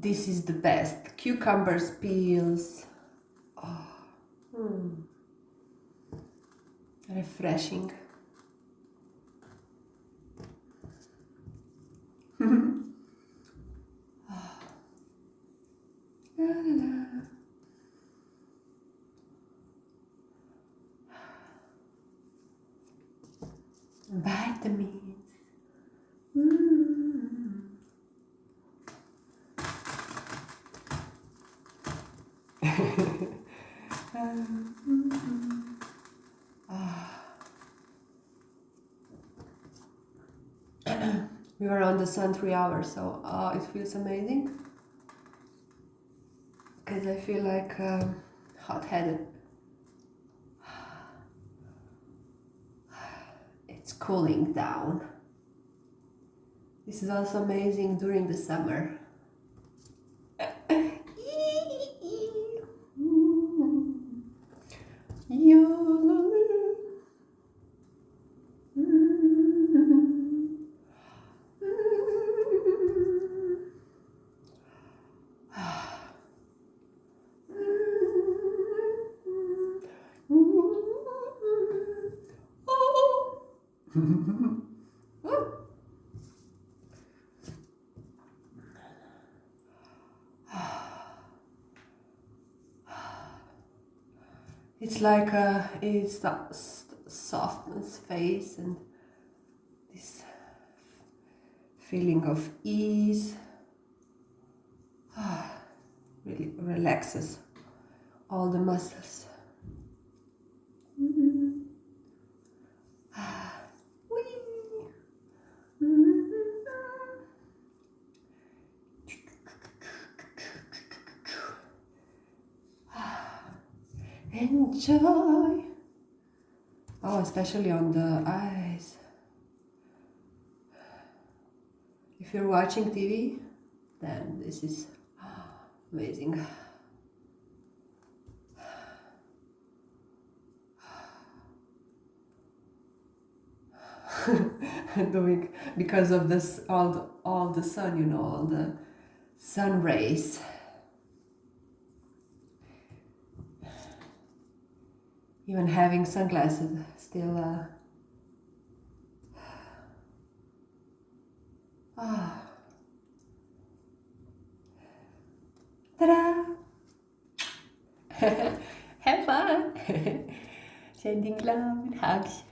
This is the best. Cucumbers, peels. Oh. Refreshing. La, la, la. Vitamins. We were on the sun 3 hours, so it feels amazing. Because I feel like hot-headed. It's cooling down. This is also amazing during the summer. It's like it softens face and this feeling of ease really relaxes all the muscles. Enjoy. Oh, especially on the eyes. If you're watching TV, then this is amazing. Doing because of this all the sun, you know, all the sun rays. Even having sunglasses still ta-da! Have fun! Sending love and hugs.